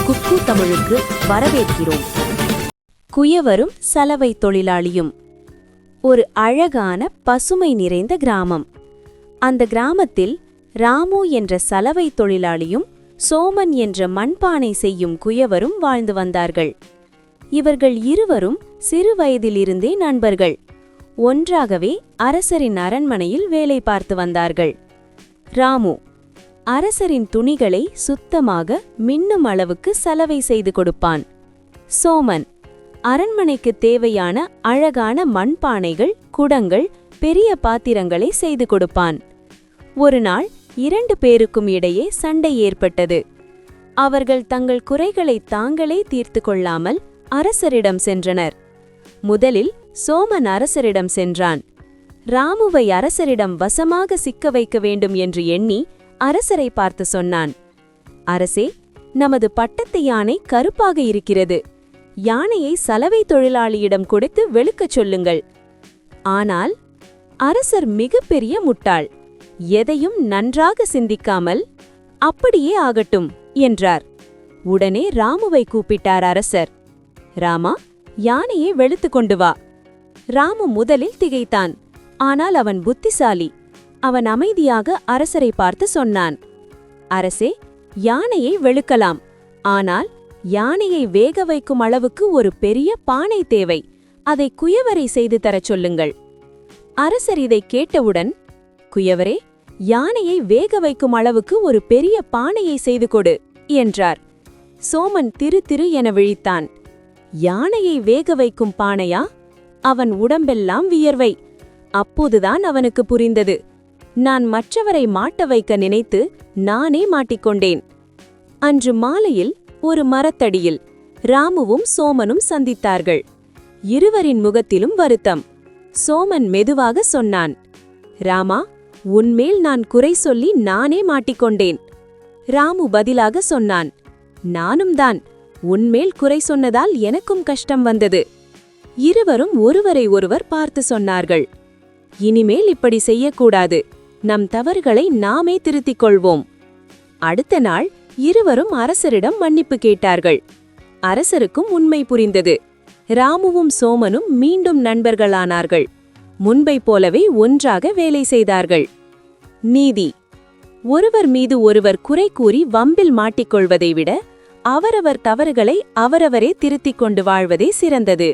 குக்கு தமிழுக்கு வரவேற்கிறோம். குயவரும் சலவை தொழிலாளியும். ஒரு அழகான பசுமை நிறைந்த கிராமம். அந்த கிராமத்தில் ராமு என்ற சலவை தொழிலாளியும் சோமன் என்ற மண்பானை செய்யும் குயவரும் வாழ்ந்து வந்தார்கள். இவர்கள் இருவரும் சிறு வயதிலிருந்தே நண்பர்கள். ஒன்றாகவே அரசரின் அரண்மனையில் வேலை பார்த்து வந்தார்கள். ராமு அரசரின் துணிகளை சுத்தமாக மின்னும் அளவுக்கு சலவை செய்து கொடுப்பான். சோமன் அரண்மனைக்கு தேவையான அழகான மண்பானைகள், குடங்கள், பெரிய பாத்திரங்களை செய்து கொடுப்பான். ஒரு நாள் 2 பேருக்கும் இடையே சண்டை ஏற்பட்டது. அவர்கள் தங்கள் குறைகளை தாங்களே தீர்த்து கொள்ளாமல் அரசரிடம் சென்றனர். முதலில் சோமன் அரசரிடம் சென்றான். ராமுவை அரசரிடம் வசமாக சிக்க வைக்க வேண்டும் என்று எண்ணி அரசரை பார்த்து சொன்னான். அரசே, நமது பட்டத்து யானை கருப்பாக இருக்கிறது. யானையை சலவை தொழிலாளியிடம் கொடுத்து வெளுக்கச் சொல்லுங்கள். ஆனால் அரசர் மிகப்பெரிய முட்டாள். எதையும் நன்றாக சிந்திக்காமல் அப்படியே ஆகட்டும் என்றார். உடனே ராமுவை கூப்பிட்டார் அரசர். ராமா, யானையை வெளுத்து கொண்டு வா. ராமு முதலில் திகைத்தான். ஆனால் அவன் புத்திசாலி. அவன் அமைதியாக அரசரை பார்த்து சொன்னான். அரசே, யானையை வெளுக்கலாம். ஆனால் யானையை வேக வைக்கும் அளவுக்கு ஒரு பெரிய பானை தேவை. அதை குயவரை செய்து தரச் சொல்லுங்கள். அரசர் இதை கேட்டவுடன், குயவரே, யானையை வேக வைக்கும் அளவுக்கு ஒரு பெரிய பானையை செய்து கொடு என்றார். சோமன் திரு திரு என விழித்தான். யானையை வேக வைக்கும் பானையா? அவன் உடம்பெல்லாம் வியர்வை. அப்போதுதான் அவனுக்கு புரிந்தது. நான் மற்றவரை மாட்ட வைக்க நினைத்து நானே மாட்டிக்கொண்டேன். அன்று மாலையில் ஒரு மரத்தடியில் ராமுவும் சோமனும் சந்தித்தார்கள். இருவரின் முகத்திலும் வருத்தம். சோமன் மெதுவாக சொன்னான், ராமா, உன்மேல் நான் குறை சொல்லி நானே மாட்டிக்கொண்டேன். ராமு பதிலாக சொன்னான், நானும் தான். உன்மேல் குறை சொன்னதால் எனக்கும் கஷ்டம் வந்தது. இருவரும் ஒருவரை ஒருவர் பார்த்து சொன்னார்கள், இனிமேல் இப்படி செய்யக்கூடாது. நம் தவறுகளை நாமே திருத்திக் கொள்வோம். அடுத்த நாள் இருவரும் அரசரிடம் மன்னிப்பு கேட்டார்கள். அரசருக்கும் உண்மை புரிந்தது. ராமுவும் சோமனும் மீண்டும் நண்பர்களானார்கள். முன்பை போலவே ஒன்றாக வேலை செய்தார்கள். நீதி: ஒருவர் மீது ஒருவர் குறை கூறி வம்பில் மாட்டிக்கொள்வதை விட அவரவர் தவறுகளை அவரவரே திருத்திக் கொண்டு வாழ்வதே சிறந்தது.